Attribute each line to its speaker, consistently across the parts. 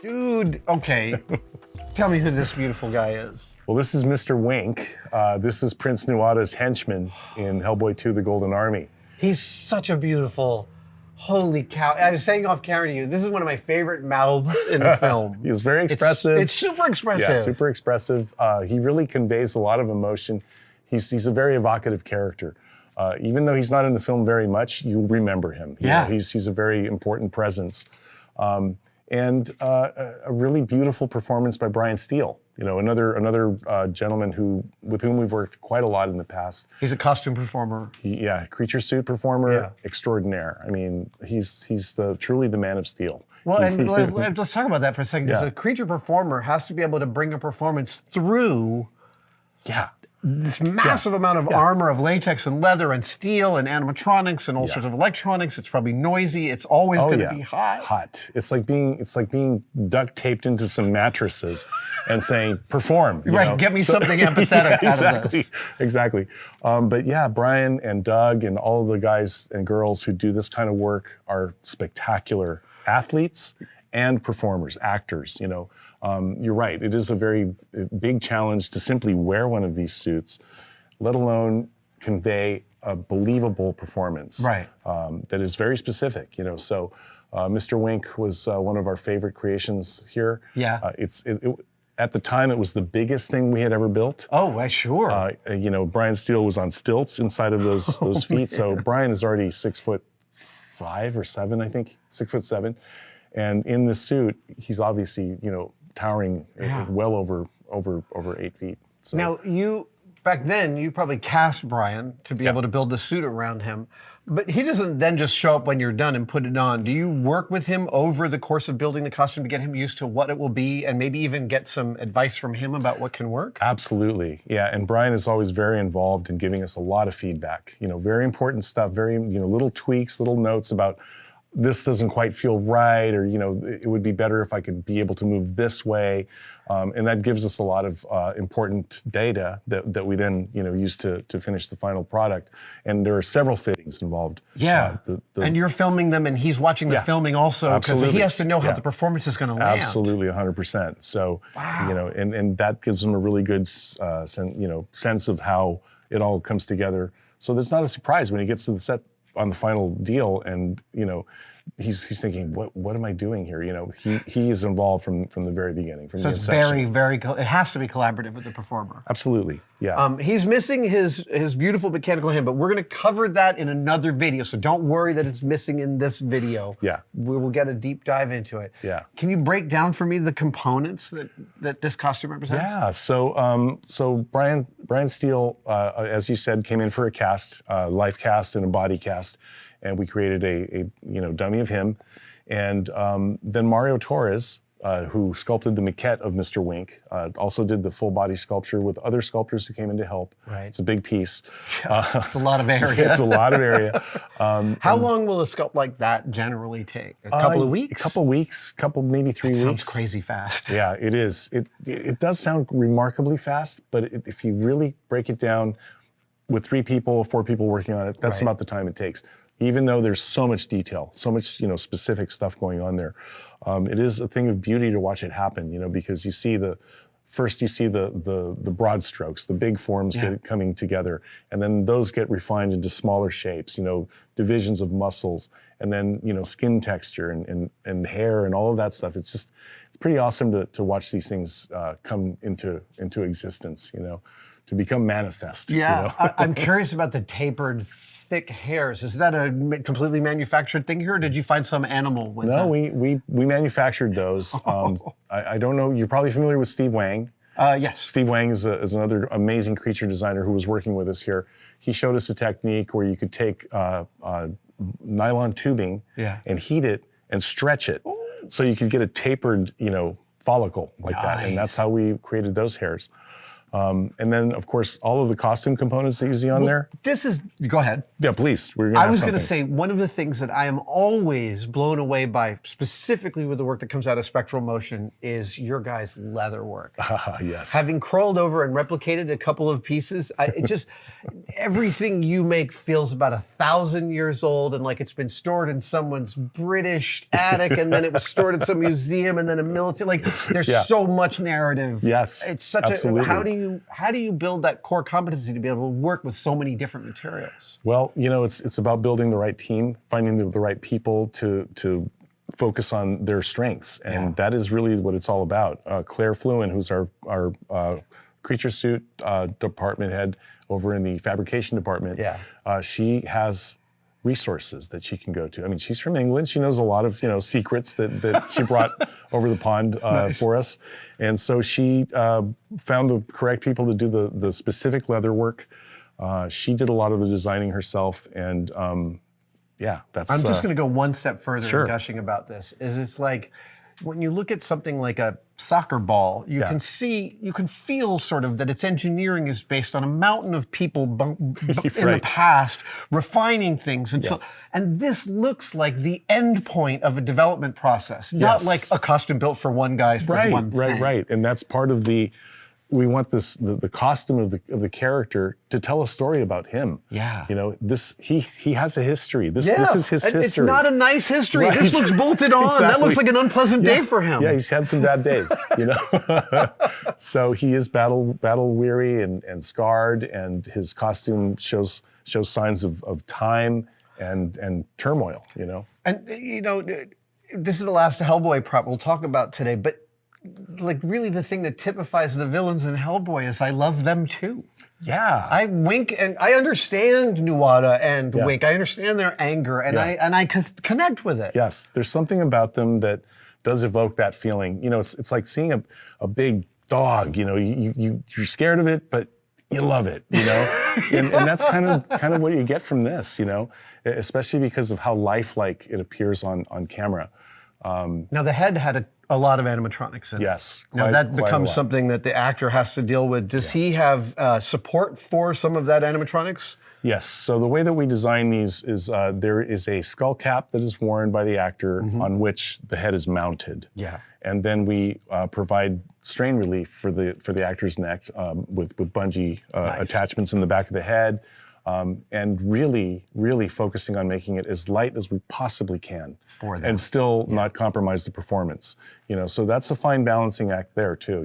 Speaker 1: Dude, okay. Tell me who this beautiful guy is.
Speaker 2: Well, this is Mr. Wink. This is Prince Nuada's henchman in Hellboy II: The Golden Army.
Speaker 1: He's such a beautiful, holy cow. I was saying off camera to you, this is one of my favorite mouths in film.
Speaker 2: He's very expressive.
Speaker 1: It's super expressive.
Speaker 2: Yeah, super expressive. He really conveys a lot of emotion. He's a very evocative character. Even though he's not in the film very much, you'll remember him.
Speaker 1: Yeah.
Speaker 2: He's a very important presence. And a really beautiful performance by Brian Steele. You know, another gentleman with whom we've worked quite a lot in the past.
Speaker 1: He's a costume performer.
Speaker 2: Creature suit performer extraordinaire. I mean, he's truly the man of steel.
Speaker 1: Well, and let's talk about that for a second. Because a creature performer has to be able to bring a performance through this massive amount of armor of latex and leather and steel and animatronics and all sorts of electronics. It's probably noisy. It's always going to be hot.
Speaker 2: Hot. It's like being duct taped into some mattresses and saying, perform. You know?
Speaker 1: Get me something empathetic out of this.
Speaker 2: Exactly. But yeah, Brian and Doug and all of the guys and girls who do this kind of work are spectacular athletes and performers, actors, you know. You're right, it is a very big challenge to simply wear one of these suits, let alone convey a believable performance that is very specific, you know. So Mr. Wink was one of our favorite creations here.
Speaker 1: Yeah.
Speaker 2: At the time, it was the biggest thing we had ever built.
Speaker 1: Oh, sure.
Speaker 2: You know, Brian Steele was on stilts inside of those feet. So Brian is already 6'5" or 7, I think, 6'7". And in this suit, he's obviously, you know, towering well over 8 feet. So.
Speaker 1: Now, back then, you probably cast Brian to be able to build the suit around him, but he doesn't then just show up when you're done and put it on. Do you work with him over the course of building the costume to get him used to what it will be and maybe even get some advice from him about what can work?
Speaker 2: Absolutely, yeah. And Brian is always very involved in giving us a lot of feedback. You know, very important stuff, very, you know, little tweaks, little notes about this doesn't quite feel right, or, you know, it would be better if I could be able to move this way. And that gives us a lot of important data that we then, you know, use to finish the final product. And there are several fittings involved.
Speaker 1: Yeah, and you're filming them and he's watching the filming also, because he has to know how the performance is going to land.
Speaker 2: Absolutely, 100%. So, you know, and that gives him a really good sense of how it all comes together. So there's not a surprise when he gets to the set on the final deal, and you know, he's thinking, what am I doing here? You know, he is involved from the very beginning, from the inception.
Speaker 1: So it's very, it has to be collaborative with the performer.
Speaker 2: Absolutely, yeah.
Speaker 1: He's missing his beautiful mechanical hand, but we're going to cover that in another video. So don't worry that it's missing in this video.
Speaker 2: Yeah.
Speaker 1: We will get a deep dive into it.
Speaker 2: Yeah.
Speaker 1: Can you break down for me the components that this costume represents?
Speaker 2: Yeah. So Brian Steele, as you said, came in for a cast, life cast and a body cast. And we created a dummy of him. And then Mario Torres, who sculpted the maquette of Mr. Wink, also did the full body sculpture with other sculptors who came in to help.
Speaker 1: Right.
Speaker 2: It's a big piece.
Speaker 1: It's a lot of area.
Speaker 2: It's a lot of area.
Speaker 1: How long will a sculpt like that generally take? A couple of weeks?
Speaker 2: A couple weeks, maybe 3 weeks.
Speaker 1: Sounds crazy fast.
Speaker 2: Yeah, it is. It does sound remarkably fast, but if you really break it down with 3 people, 4 people working on it, that's about the time it takes. Even though there's so much detail, so much, you know, specific stuff going on there. It is a thing of beauty to watch it happen, you know, because you see the broad strokes, the big forms coming together, and then those get refined into smaller shapes, you know, divisions of muscles, and then, you know, skin texture and hair and all of that stuff. It's pretty awesome to watch these things come into existence, you know, to become manifest.
Speaker 1: Yeah,
Speaker 2: you know?
Speaker 1: I'm curious about the tapered, thick hairs. Is that a completely manufactured thing here, or did you find some animal with that?
Speaker 2: No, we manufactured those. I don't know, you're probably familiar with Steve Wang.
Speaker 1: Yes.
Speaker 2: Steve Wang is another amazing creature designer who was working with us here. He showed us a technique where you could take nylon tubing and heat it and stretch it. Ooh. So you could get a tapered, you know, follicle like that. And that's how we created those hairs. And then, of course, all of the costume components that you see on there.
Speaker 1: Go ahead.
Speaker 2: Yeah, please.
Speaker 1: I was going to say, one of the things that I am always blown away by, specifically with the work that comes out of Spectral Motion, is your guys' leather work.
Speaker 2: Yes.
Speaker 1: Having crawled over and replicated a couple of pieces, everything you make feels about 1,000 years old, and like it's been stored in someone's British attic, and then it was stored in some museum, and then a military. Like, there's so much narrative.
Speaker 2: Yes,
Speaker 1: it's such
Speaker 2: absolutely.
Speaker 1: How do you build that core competency to be able to work with so many different materials?
Speaker 2: Well, it's about building the right team, finding the right people to focus on their strengths, and that is really what it's all about. Claire Fluin, who's our creature suit department head over in the fabrication department, she has resources that she can go to. I mean, she's from England. She knows a lot of secrets that she brought over the pond for us, and so she found the correct people to do the specific leather work. She did a lot of the designing herself, and that's.
Speaker 1: I'm just going to go one step further in gushing about this. It's like when you look at something like a soccer ball, you can feel sort of that its engineering is based on a mountain of people in the past refining things until, and this looks like the end point of a development process, not like a costume built for one guy for one thing.
Speaker 2: Right, and that's part of we want the costume of the character to tell a story about him. Yeah. He has a history. This is his history. It's not
Speaker 1: a nice history. Right. This looks bolted on. Exactly. That looks like an unpleasant day for him.
Speaker 2: Yeah, he's had some bad days, So he is battle weary and scarred, and his costume shows signs of time and turmoil,
Speaker 1: And this is the last Hellboy prop we'll talk about today, but like really the thing that typifies the villains in Hellboy is I love them too. Yeah. I Wink, and I understand Nuada and Wink. I understand their anger, and I connect with it.
Speaker 2: Yes, there's something about them that does evoke that feeling. It's like seeing a big dog, you're scared of it, but you love it, and that's kind of what you get from this, especially because of how lifelike it appears on camera.
Speaker 1: Now the head had a lot of animatronics in it.
Speaker 2: Yes.
Speaker 1: Now that becomes something that the actor has to deal with. Does he have support for some of that animatronics?
Speaker 2: Yes. So the way that we design these is there is a skull cap that is worn by the actor on which the head is mounted. Yeah. And then we provide strain relief for the actor's neck with bungee attachments in the back of the head. And really, really focusing on making it as light as we possibly can, for them, and still not compromise the performance. So that's a fine balancing act there too.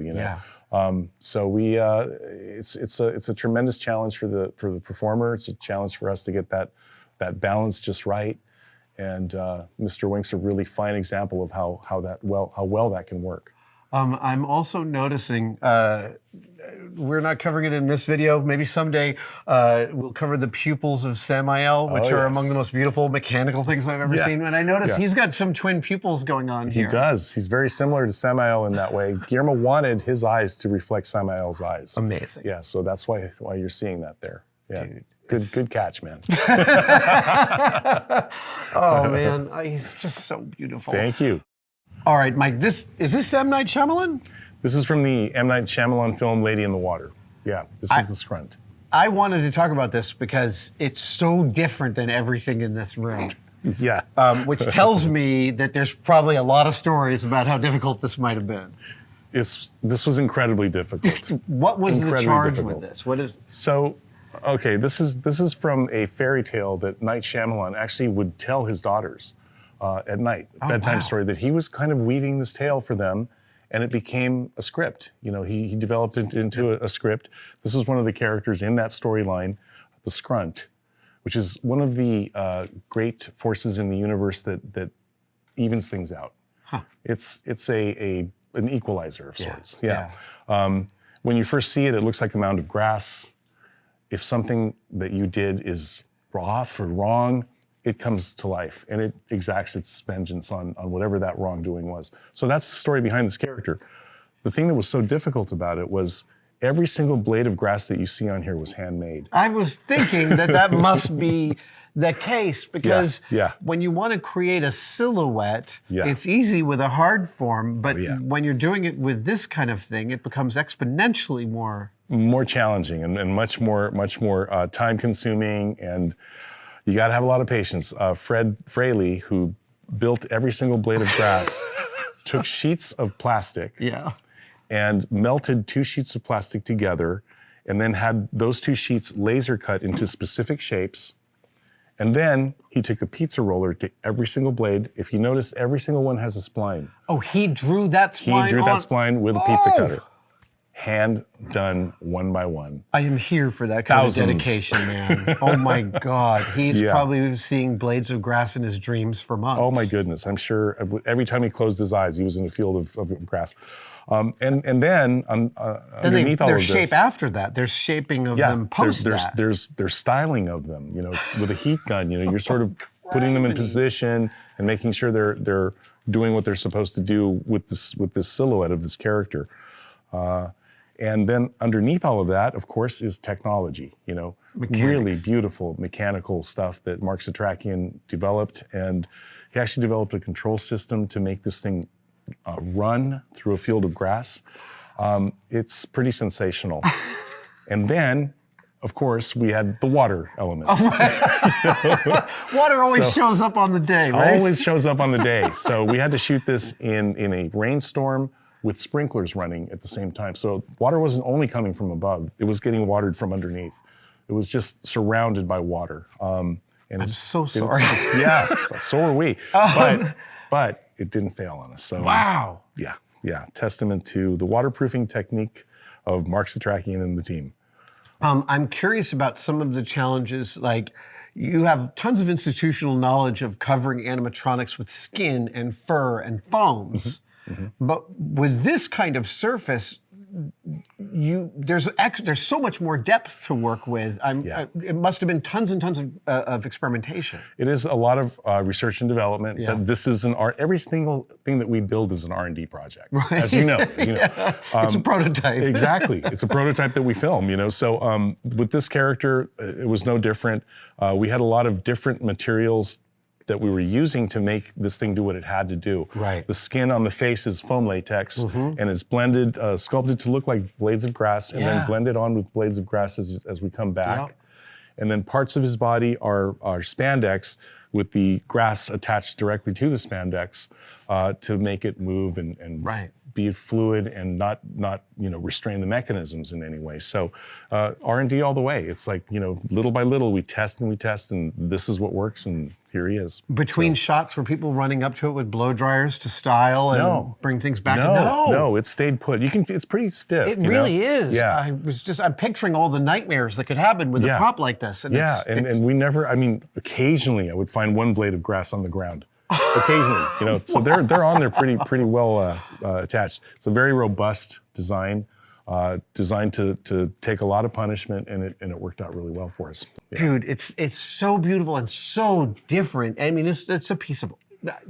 Speaker 2: So we, it's a tremendous challenge for the performer. It's a challenge for us to get that balance just right. And Mr. Wink's a really fine example of how well that can work.
Speaker 1: I'm also noticing, we're not covering it in this video. Maybe someday we'll cover the pupils of Samael, which are among the most beautiful mechanical things I've ever seen. And I noticed he's got some twin pupils going on here.
Speaker 2: He does. He's very similar to Samael in that way. Guillermo wanted his eyes to reflect Samael's eyes.
Speaker 1: Amazing.
Speaker 2: Yeah, so that's why you're seeing that there. Yeah. Dude. Good catch, man.
Speaker 1: Oh, man. He's just so beautiful.
Speaker 2: Thank you.
Speaker 1: All right, Mike, is this M. Night Shyamalan?
Speaker 2: This is from the M. Night Shyamalan film, Lady in the Water. Yeah, this is the scrunt.
Speaker 1: I wanted to talk about this because it's so different than everything in this room.
Speaker 2: Yeah.
Speaker 1: Which tells me that there's probably a lot of stories about how difficult this might have been.
Speaker 2: This was incredibly difficult.
Speaker 1: What was the charge with this? What is?
Speaker 2: So, okay, this is from a fairy tale that Night Shyamalan actually would tell his daughters at night, bedtime story, that he was kind of weaving this tale for them, and it became a script. He developed it into a script. This was one of the characters in that storyline, the scrunt, which is one of the great forces in the universe that evens things out. Huh. It's an equalizer of sorts. Yeah. When you first see it, it looks like a mound of grass. If something that you did is off or wrong, it comes to life and it exacts its vengeance on whatever that wrongdoing was. So that's the story behind this character. The thing that was so difficult about it was every single blade of grass that you see on here was handmade.
Speaker 1: I was thinking that must be the case because when you want to create a silhouette, it's easy with a hard form, but when you're doing it with this kind of thing, it becomes exponentially more
Speaker 2: challenging and much more time consuming, and you got to have a lot of patience. Fred Fraley, who built every single blade of grass, took sheets of plastic and melted 2 sheets of plastic together, and then had those 2 sheets laser cut into specific shapes. And then he took a pizza roller to every single blade. If you notice, every single one has a spline.
Speaker 1: Oh, he drew that spline.
Speaker 2: He drew that spline with a pizza cutter. Hand done one by one.
Speaker 1: I am here for that kind of dedication, man. Oh my God. He's probably seeing blades of grass in his dreams for months.
Speaker 2: Oh my goodness. I'm sure every time he closed his eyes, he was in a field of grass. And then underneath all of this,
Speaker 1: there's shape after that. There's shaping of them post that.
Speaker 2: There's styling of them, with a heat gun, you're sort of putting them in position and making sure they're doing what they're supposed to do with this silhouette of this character. And then underneath all of that, of course, is technology, really beautiful mechanical stuff that Mark Satrakian developed. And he actually developed a control system to make this thing run through a field of grass. It's pretty sensational. And then, of course, we had the water element.
Speaker 1: Water always shows up on the day, right?
Speaker 2: Always shows up on the day. So we had to shoot this in a rainstorm with sprinklers running at the same time. So water wasn't only coming from above, it was getting watered from underneath. It was just surrounded by water.
Speaker 1: I'm so sorry.
Speaker 2: So are we. But it didn't fail on us. So
Speaker 1: wow.
Speaker 2: Yeah. Testament to the waterproofing technique of Mark Satrakian and the team.
Speaker 1: I'm curious about some of the challenges, like you have tons of institutional knowledge of covering animatronics with skin and fur and foams. But with this kind of surface, there's so much more depth to work with. It must have been tons and tons of experimentation.
Speaker 2: It is a lot of research and development. Yeah. This is every single thing that we build is an R&D project, right. as you know.
Speaker 1: It's a prototype.
Speaker 2: Exactly, it's a prototype that we film. So with this character, it was no different. We had a lot of different materials that we were using to make this thing do what it had to do.
Speaker 1: Right.
Speaker 2: The skin on the face is foam latex, and it's blended, sculpted to look like blades of grass, and then blended on with blades of grass as we come back. Yep. And then parts of his body are spandex with the grass attached directly to the spandex to make it move and be fluid and not restrain the mechanisms in any way. So R&D all the way. It's like, little by little we test and this is what works, and here he is.
Speaker 1: Between shots were people running up to it with blow dryers to style and bring things back?
Speaker 2: No, it stayed put. It's pretty stiff.
Speaker 1: It really is. Yeah. I'm picturing all the nightmares that could happen with a prop like this. And
Speaker 2: and we never, occasionally I would find one blade of grass on the ground. Occasionally, so they're on there pretty well attached. It's a very robust design, designed to take a lot of punishment, and it worked out really well for us. Yeah.
Speaker 1: Dude, it's so beautiful and so different. I mean, it's a piece of.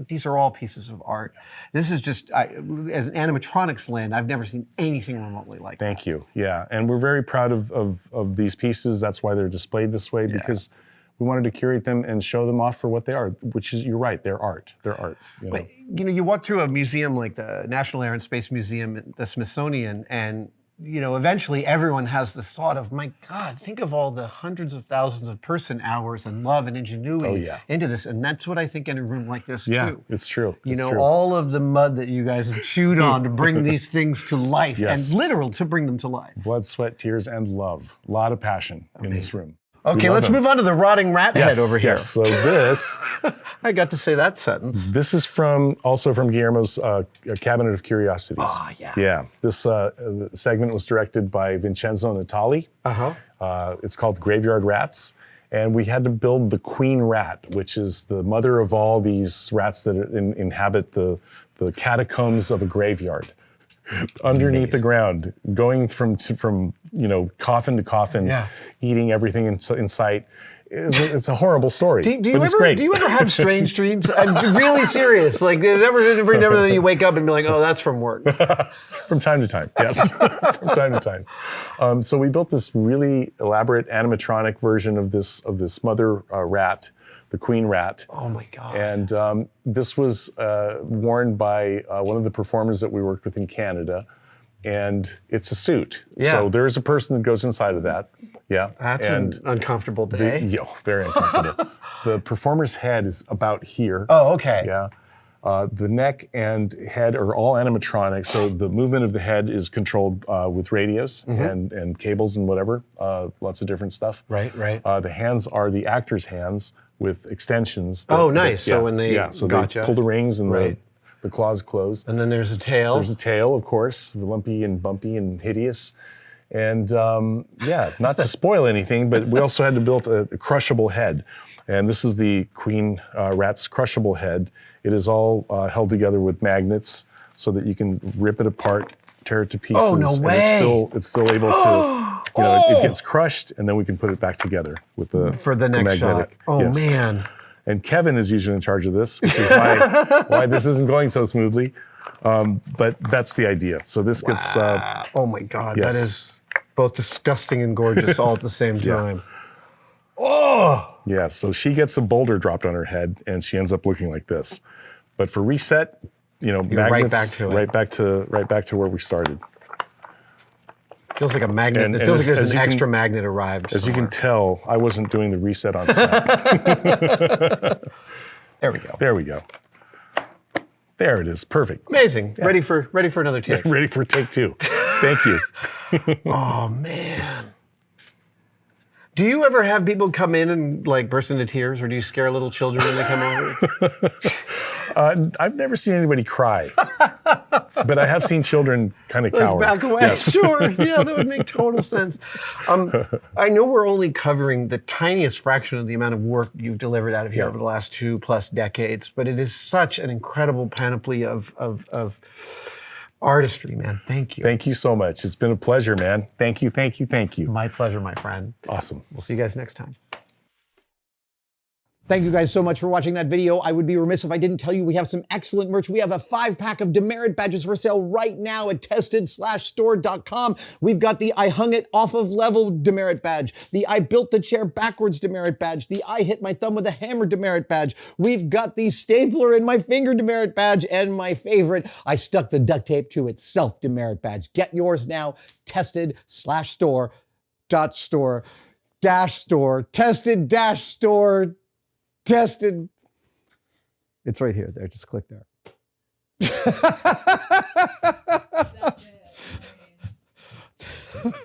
Speaker 1: These are all pieces of art. This is just, as an animatronics land, I've never seen anything remotely like that.
Speaker 2: Thank you. Yeah, and we're very proud of these pieces. That's why they're displayed this way, because we wanted to curate them and show them off for what they are, which is, you're right, they're art. They're art.
Speaker 1: But, you walk through a museum like the National Air and Space Museum, the Smithsonian, and eventually everyone has this thought of, my God, think of all the hundreds of thousands of person hours and love and ingenuity into this. And that's what I think in a room like this too.
Speaker 2: It's true.
Speaker 1: All of the mud that you guys have chewed on to bring these things to life, and literal to bring them to life.
Speaker 2: Blood, sweat, tears, and love. A lot of passion in this room.
Speaker 1: Okay, let's move on to the rotting rat head over here.
Speaker 2: So this...
Speaker 1: I got to say that sentence.
Speaker 2: This is also from Guillermo's Cabinet of Curiosities.
Speaker 1: Oh, yeah.
Speaker 2: Yeah. This segment was directed by Vincenzo Natali. It's called Graveyard Rats. And we had to build the queen rat, which is the mother of all these rats that inhabit the catacombs of a graveyard. Underneath the ground, going from coffin to coffin, eating everything in sight. it's a horrible story, but it's great.
Speaker 1: Do you ever have strange dreams? I'm really serious. Like, never you wake up and be like, oh, that's from work.
Speaker 2: From time to time, yes. From time to time. So we built this really elaborate animatronic version of this mother rat, the queen rat.
Speaker 1: Oh my God.
Speaker 2: And this was worn by one of the performers that we worked with in Canada. And it's a suit.
Speaker 1: Yeah.
Speaker 2: So there is a person that goes inside of that. Yeah.
Speaker 1: That's an uncomfortable day.
Speaker 2: Very uncomfortable. The performer's head is about here.
Speaker 1: Oh, okay.
Speaker 2: Yeah. The neck and head are all animatronic, so the movement of the head is controlled with radios and cables and whatever, lots of different stuff.
Speaker 1: Right.
Speaker 2: The hands are the actor's hands with extensions.
Speaker 1: Nice. So when they
Speaker 2: they pull the rings and the claws close.
Speaker 1: And then there's a tail.
Speaker 2: There's a tail, of course, lumpy and bumpy and hideous. And not to spoil anything, but we also had to build a crushable head. And this is the queen rat's crushable head. It is all held together with magnets so that you can rip it apart, tear it to pieces.
Speaker 1: Oh, no way.
Speaker 2: And it's still able to, it gets crushed, and then we can put it back together with
Speaker 1: for the next
Speaker 2: magnetic.
Speaker 1: shot. Oh, man.
Speaker 2: And Kevin is usually in charge of this, which is why this isn't going so smoothly. But that's the idea. So this gets...
Speaker 1: oh my God,
Speaker 2: yes.
Speaker 1: That is both disgusting and gorgeous all at the same time. Oh!
Speaker 2: Yeah, so she gets a boulder dropped on her head, and she ends up looking like this. But for reset, magnets, right back to where we started.
Speaker 1: Feels like a magnet. It feels like there's an extra magnet arrived.
Speaker 2: As you can tell, I wasn't doing the reset on set.
Speaker 1: There we go.
Speaker 2: There we go. There it is. Perfect.
Speaker 1: Amazing. Yeah. Ready for another take.
Speaker 2: Ready for take 2. Thank you.
Speaker 1: Oh man. Do you ever have people come in and like burst into tears, or do you scare little children when they come over?
Speaker 2: I've never seen anybody cry, but I have seen children kind of cower.
Speaker 1: Back away. Yes. Sure. Yeah, that would make total sense. I know we're only covering the tiniest fraction of the amount of work you've delivered out of here over the last 2+ decades, but it is such an incredible panoply of artistry, man. Thank you.
Speaker 2: Thank you so much. It's been a pleasure, man. Thank you.
Speaker 1: My pleasure, my friend.
Speaker 2: Awesome.
Speaker 1: We'll see you guys next time.
Speaker 3: Thank you guys so much for watching that video. I would be remiss if I didn't tell you we have some excellent merch. We have a 5-pack of demerit badges for sale right now at tested/store.com. We've got the I hung it off of level demerit badge, the I built the chair backwards demerit badge, the I hit my thumb with a hammer demerit badge. We've got the stapler in my finger demerit badge, and my favorite, I stuck the duct tape to itself demerit badge. Get yours now, tested/store.store. Tested-store. Tested. It's right here. There. Just click there.